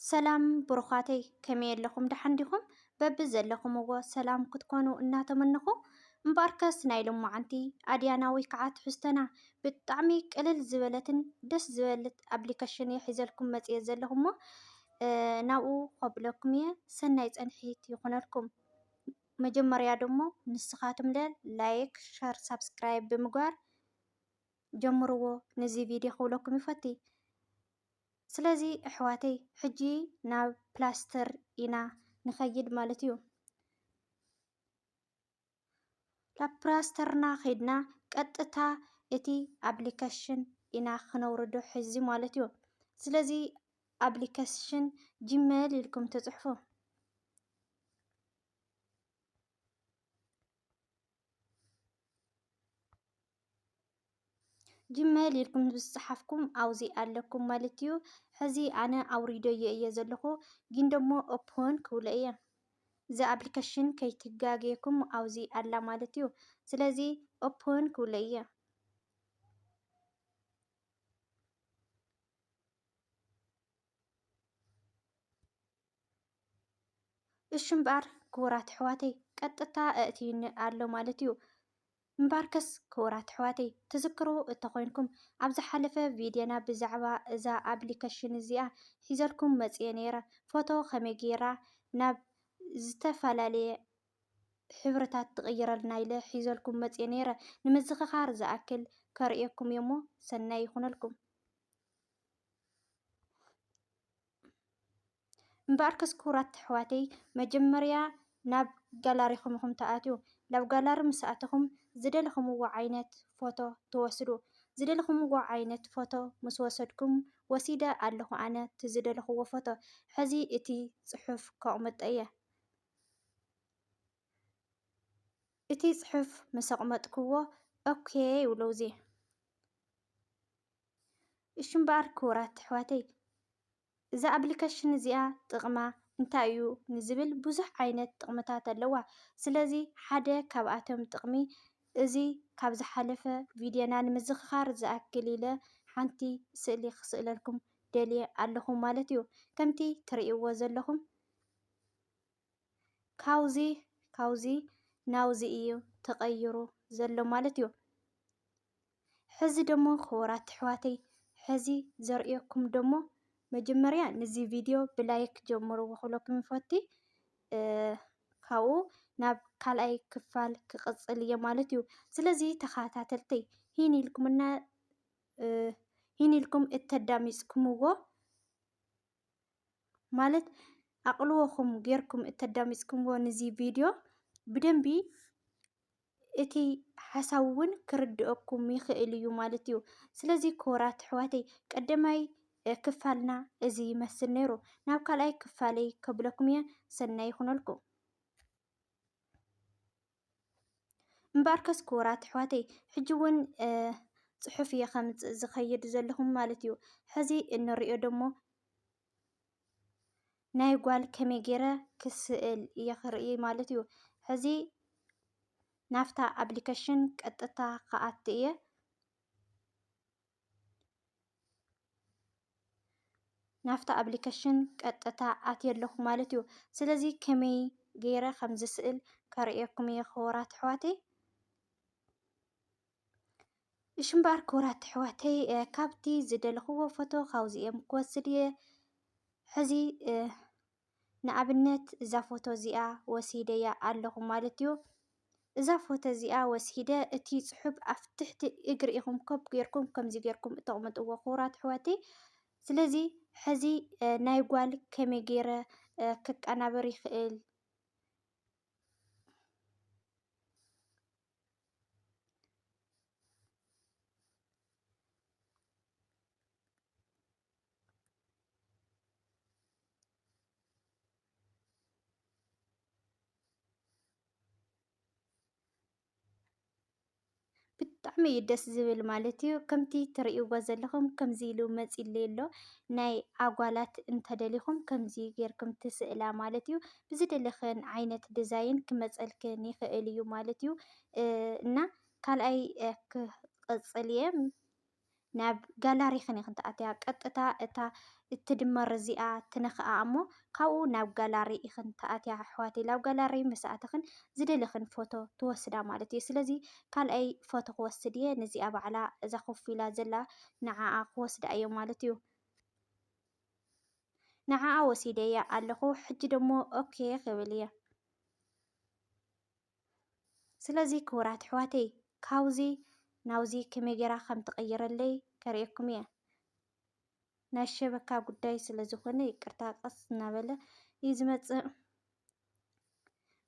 ሰላም ብሩኻተይ ከመይ ኣለኹም ድሓን ዲኹም በቢ ዘለኹምዎ ሰላም ክትኮኑ እናተመንኹ እምበኣርከስ ናይ ሎማዓንቲ ኣድያና ወይ ከዓ ትሕዝቶና ብጣዕሚ ቅልል ዝበለትን ደስ ዝበለት ኣፕሊኬሽን እየ ሒዘልኩም መፅየ ዘለኹ እሞ ናብኡ ከብለኩም እየ ሰናይ ፀንሒት ይኹነልኩም። መጀመርያ ደሞ ንስኻትም ላይክ ሸር ሳብስክራይብ ብምግባር ጀምርዎ ነዚ ቪድዮ ክብለኩም ይፈቲ። ስለዚ ኣሕዋተይ ሕጂ ናብ ፕላስተር ኢና ንኸይድ ማለት እዩ። ናብ ፕላስተርና ከይድና ቀጥታ እቲ ኣፕሊኬሽን ኢና ክነውርዶ ሕዚ ማለት እዩ። ስለዚ ኣፕሊኬሽን ጂሜል ኢልኩም ተፅሕፉ። ጂሜል ኢልኩም ዝፀሓፍኩም ኣብዚ ኣለኩም ማለት እዩ። ሕዚ ኣነ ኣውሪደዮ እየ ዘለኹ ግን ደሞ ኦፕን ክብሎ እየ። እዚ ኣፕሊኬሽን ከይትጋገየኩም ኣብዚ ኣላ ማለት እዩ። ስለዚ ኦፕን ክብሎ እየ። እሺ እምበኣር ክቡራት ኣሕዋተይ ቀጥታ ኣእትዩኒ ኣሎ ማለት እዩ። እምበኣርከስ ክቡራት ኣሕዋተይ ትዝክሩ እንተኮይንኩም ኣብ ዝሓለፈ ቪድዮና ብዛዕባ እዛ ኣፕሊኬሽን እዚኣ ሒዘልኩም መፅየ ነይረ። ፎቶ ከመይ ጌራ ናብ ዝተፈላለየ ሕብርታት ትቕይረልና ኢለ ሒዘልኩም መፅየ ነይረ። ንምዝኽኻር ዝኣክል ከርእየኩም እየ እሞ ሰናይ ይኹነልኩም። እምበኣርከስ ክቡራት ኣሕዋተይ መጀመርያ ናብ ጋላሪኹም ኢኹም ተኣትዩ። ናብ ጋላሪ ምስ ኣተኹም ዝደለኹምዎ ዓይነት ፎቶ ትወስዱ። ዝደለኹምዎ ዓይነት ፎቶ ምስ ወሰድኩም ወሲደ ኣለኹ ኣነ እቲ ዝደለኽዎ ፎቶ። ሕዚ እቲ ፅሑፍ ከቕምጦ እየ። እቲ ፅሑፍ ምስ ኣቕመጥክዎ ኦኬ ይብለው እዚ። እሺ እምበኣር ክቡራት ኣሕዋተይ እዛ ኣፕሊኬሽን እዚኣ ጥቕማ እንታይ እዩ ንዝብል ብዙሕ ዓይነት ጥቕምታት ኣለዋ። ስለዚ ሓደ ካብኣቶም ጥቕሚ እዚ ካብ ዝሓለፈ ቪድዮና ንምዝኽኻር ዝኣክል ኢለ ሓንቲ ስእሊ ክስእለልኩም ደልየ ኣለኹ ማለት እዩ። ከምቲ ትርእይዎ ዘለኹም ካውዚ ናውዚ እዩ ተቐይሩ ዘሎ ማለት እዩ። ሕዚ ደሞ ክቡራት ኣሕዋተይ ሕዚ ዘርእየኩም ደሞ መጀመርያ ነዚ ቪድዮ ብላይክ ጀምርዎ ክብለኩም ይፈቲ። ካብኡ ናብ ካልኣይ ክፋል ክቕፅል እየ ማለት እዩ። ስለዚ ተኸታተልተይ ሂን ኢልኩም እተዳሚፅኩምዎ ማለት ኣቕልቦኹም ጌርኩም እተዳሚፅኩምዎ ነዚ ቪድዮ ብደንቢ እቲ ሓሳብ እውን ክርድአኩም ይኽእል እዩ ማለት እዩ። ስለዚ ክቡራት ኣሕዋተይ ቀዳማይ ክፋልና እዚ ይመስል ነይሩ። ናብ ካልኣይ ክፋለይ ከብለኩም እየ ሰናይ ይኹነልኩም። እምበኣርከስ ክቡራት ኣሕዋተይ ሕጂ እውን ፅሑፍ እየ ከምፅእ ዝኸይድ ዘለኹም ማለት እዩ። ሕዚ እንሪኦ ደሞ ናይ ጓል ከመይ ገይረ ክስእል እየ ክርኢ ማለት እዩ። ሕዚ ናፍታ ኣፕሊኬሽን ቀጥታ ክኣቱ እየ። ናፍታ ኣፕሊኬሽን ቀጥታ ኣትየ ኣለኹ ማለት እዩ። ስለዚ ከመይ ገይረ ከም ዝስእል ከርእየኩም እየ ክቡራት ኣሕዋተይ። እሺ እምበኣር ክቡራት ኣሕዋተይ ካብቲ ዝደለኽዎ ፎቶ ካብዚ እየ ክወስድ እየ። ሕዚ ንኣብነት እዛ ፎቶ እዚኣ ወሲደያ ኣለኹ ማለት እዩ። እዛ ፎቶ እዚኣ ወሲደ እቲ ፅሑፍ ኣብ ትሕቲ እግሪ ኢኹም ኮፕ ጌርኩም ከምዚ ጌርኩም እተቕምጥዎ ክቡራት ኣሕዋተይ። ስለዚ ሕዚ ናይ ጓል ከመይ ገይረ ክቀናበር ይኽእል ብጣዕሚ እዩ ደስ ዝብል ማለት እዩ። ከምቲ ትርእይዎ ዘለኹም ከምዚ ኢሉ መፂለይ ኣሎ። ናይ ኣጓላት እንተደሊኹም ከምዚ ጌርኩም ትስእላ ማለት እዩ። ብዝደለኽን ዓይነት ዲዛይን ክመፀልክን ይኽእል እዩ ማለት እዩ። እና ካልኣይ ክቕፅል እየ ናብ ጋላሪኽን ኢኹም ተኣትያ ቀጥታ እታ እትድመር እዚኣ ትነኽኣ እሞ ካብኡ ናብ ጋላሪ ኢኽን ተኣትያ ኣሕዋተይ ናብ ጋላሪ ምስ ኣተኽን ዝደለኽን ፎቶ ትወስዳ ማለት እዩ። ስለዚ ካልኣይ ፎቶ ክወስድ እየ ነዚኣ ባዕላ እዛ ኮፍ ኢላ ዘላ ንዓዓ ክወስዳ እየ ማለት እዩ። ንዓዓ ወሲደያ ኣለኹ ሕጂ ደሞ ኦኬ ክብል እየ። ስለዚ ክቡራት ኣሕዋተይ ካብዚ ናብዚ ከመይ ጌራ ከም ትቕይረለይ ከርእየኩም እየ። ናይ ሸበካ ጉዳይ ስለ ዝኾነ ይቅርታ ቀስ እናበለ እዩ ዝመፅእ።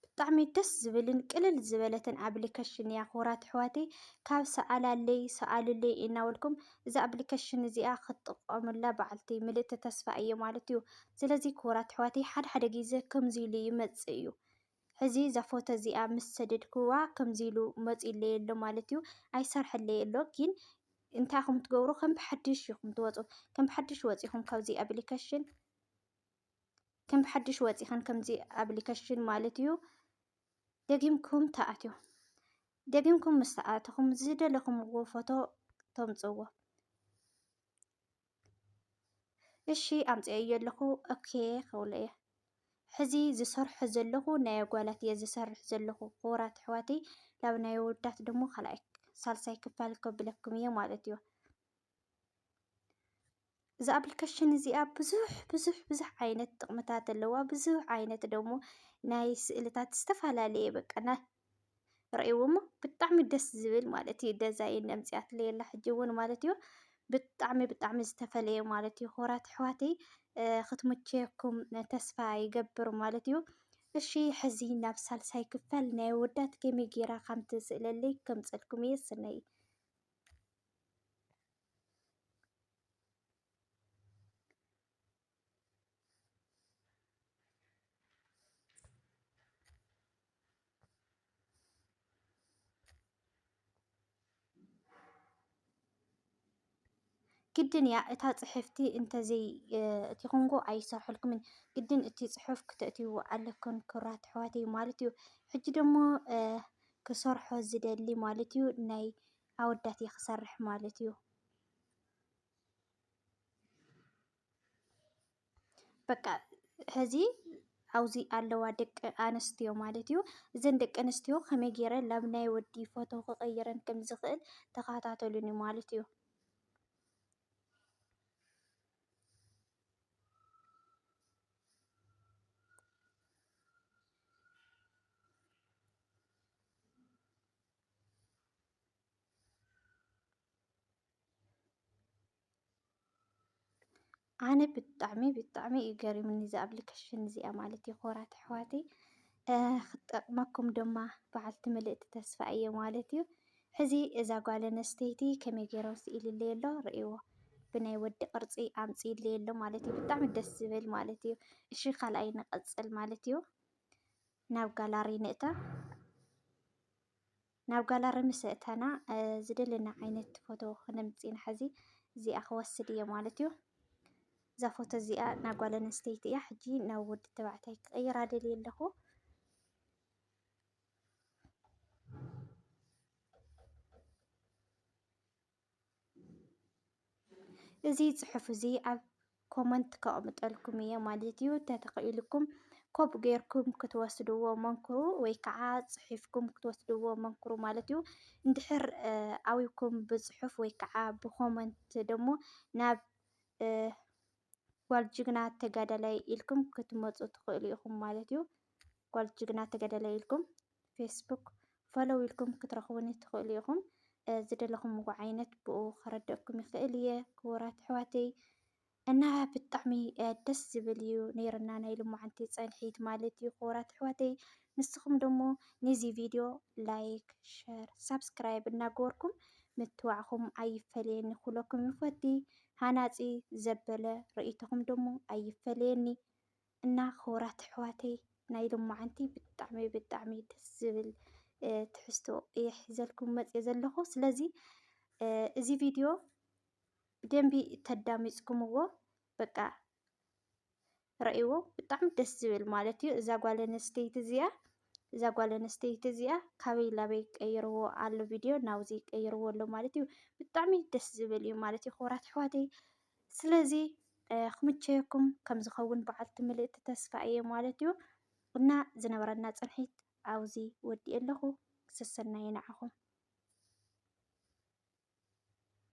ብጣዕሚ ደስ ዝብልን ቅልል ዝበለትን ኣፕሊኬሽን እያ ክቡራት ኣሕዋተይ። ካብ ሰኣላለይ ሰኣልለይ እናበልኩም እዛ ኣፕሊኬሽን እዚኣ ክትጥቀሙላ ባዕልቲ ምልእቲ ተስፋ እየ ማለት እዩ። ስለዚ ክቡራት ኣሕዋተይ ሓደ ሓደ ግዜ ከምዚ ኢሉ ይመፅእ እዩ። ሕዚ እዛ ፎቶ እዚኣ ምስ ሰደድክዋ ከምዚ ኢሉ መፂለይ ኣሎ ማለት እዩ። ኣይሰርሐለይ ኣሎ ግን እንታይ ኢኹም ትገብሩ ከም ብሓድሽ ኢኹም ትወፁ። ከም ብሓድሽ ወፂኹም ካብዚ ኣፕሊኬሽን ከም ብሓድሽ ወፂኸን ከምዚ ኣፕሊኬሽን ማለት እዩ ደጊምኩም ተኣትዩ። ደጊምኩም ምስ ተኣተኹም ዝደለኹምዎ ፎቶ ተምፅዎ። እሺ ኣምፅአዮ ኣለኹ ኦኬ ከብሎ እየ። ሕዚ ዝሰርሖ ዘለኹ ናይ ኣጓላት እየ ዝሰርሕ ዘለኹ ክቡራት ኣሕዋተይ። ናብ ናይ ኣወዳት ደሞ ካልኣይ ሳልሳይ ክፋል ከብለኩም እየ ማለት እዩ። እዛ ኣፕሊኬሽን እዚኣ ብዙሕ ዓይነት ጥቕምታት ኣለዋ። ብዙሕ ዓይነት ደሞ ናይ ስእልታት ዝተፈላለየ በቃ ርእይዎ እሞ ብጣዕሚ ደስ ዝብል ማለት እዩ። ዲዛይን ኣምፂኣትለይ ኣላ ሕጂ እውን ማለት እዩ። ብጣዕሚ ዝተፈለየ ማለት እዩ። ክቡራት ኣሕዋተይ ክትምችየኩም ተስፋ ይገብር ማለት እዩ። እሺ ሕዚ ናብ ሳልሳይ ክፋል ናይ ኣወዳት ከመይ ጌራ ከም ትስእለለይ ከምፀልኩም እየ ስነይ ግድን እያ እታ ፅሕፍቲ እንተዘይ እቲ ኮንጎ ኣይሰርሐልኩምን ግድን እቲ ፅሑፍ ክተእትይዎ ኣለኩን ክቡራት ኣሕዋተይ ማለት እዩ። ሕጂ ደሞ ክሰርሖ ዝደሊ ማለት እዩ ናይ ኣወዳት እየ ክሰርሕ ማለት እዩ። በቃ ሕዚ ኣብዚ ኣለዋ ደቂ ኣንስትዮ ማለት እዩ። እዘን ደቂ ኣንስትዮ ከመይ ጌረን ናብ ናይ ወዲ ፎቶ ክቕይረን ከም ዝኽእል ተኸታተሉኒ ማለት እዩ። ኣነ ብጣዕሚ እዩ ገሪሙኒ እዚ ኣፕሊኬሽን እዚኣ ማለት እዩ ክቡራት ኣሕዋተይ። ክትጠቅመኩም ድማ በዓልቲ መልእክቲ ተስፋ እየ ማለት እዩ። ሕዚ እዛ ጓል ኣንስተይቲ ከመይ ጌራ ወሲኢልለይ ኣሎ ርእይዎ ብናይ ወዲ ቅርፂ ኣምፂኢለይ ኣሎ ማለት እዩ። ብጣዕሚ ደስ ዝብል ማለት እዩ። እሺ ካልኣይ ንቐፅል ማለት እዩ። ናብ ጋላሪ ንእተ ናብ ጋላሪ ምስ እተና ዝደለና ዓይነት ፎቶ ክነምፂና ሕዚ እዚኣ ክወስድ እየ ማለት እዩ። እዛ ፎቶ እዚኣ ናይ ጓል ኣንስተይቲ እያ። ሕጂ ናብ ወዲ ተባዕታይ ክቕይራ ደልየ ኣለኹ። እዚ ፅሑፍ እዚ ኣብ ኮመንት ከቕምጠልኩም እየ ማለት እዩ። ተተኽኢልኩም ኮፕ ጌርኩም ክትወስድዎ መምክሩ ወይ ከዓ ፅሒፍኩም ክትወስድዎ መምክሩ ማለት እዩ። እንድሕር ኣዊኩም ብፅሑፍ ወይ ከዓ ብኮመንት ደሞ ናብ ጓል ጅግና ተጋዳላይ ኢልኩም ክትመፁ ትኽእሉ ኢኹም ማለት እዩ። ጓል ጅግና ተጋዳላይ ኢልኩም ፌስቡክ ፎሎው ኢልኩም ክትረኽቡኒ ትኽእሉ ኢኹም። ዝደለኹምዎ ዓይነት ብኡ ከረድአኩም ይኽእል እየ ክቡራት ኣሕዋተይ። እና ብጣዕሚ ደስ ዝብል እዩ ነይርና ናይ ሎማዓንቲ ፀንሒት ማለት እዩ ክቡራት ኣሕዋተይ። ንስኹም ደሞ ነዚ ቪድዮ ላይክ፣ ሸር፣ ሳብስክራይብ እናገበርኩም ምትዋዕኹም ኣይፈለየኒ ኩለኩም ይፈቲ። ሃናፂ ዘበለ ርእይቶኹም ደሞ ኣይፈለየኒ። እና ክቡራት ኣሕዋተይ ናይ ሎማዓንቲ ብጣዕሚ ደስ ዝብል ትሕዝቶ እየ ሒዘልኩም መፅየ ዘለኹ። ስለዚ እዚ ቪድዮ ብደንቢ ተዳሚፅኩምዎ በቃ ርእይዎ ብጣዕሚ ደስ ዝብል ማለት እዩ። እዛ ጓል ኣንስተይቲ እዚኣ ካበይ ላበይ ቀይርዎ ኣሎ ቪድዮ ናብዚ ቀይርዎ ኣሎ ማለት እዩ። ብጣዕሚ ደስ ዝብል እዩ ማለት እዩ ክቡራት ኣሕዋተይ። ስለዚ ክምችየኩም ከም ዝኸውን በዓልቲ ምልእቲ ተስፋ እየ ማለት እዩ እና ዝነበረና ፅንሒት ኣብዚ ወዲእ ኣለኹ ክስሰና የንዓኹም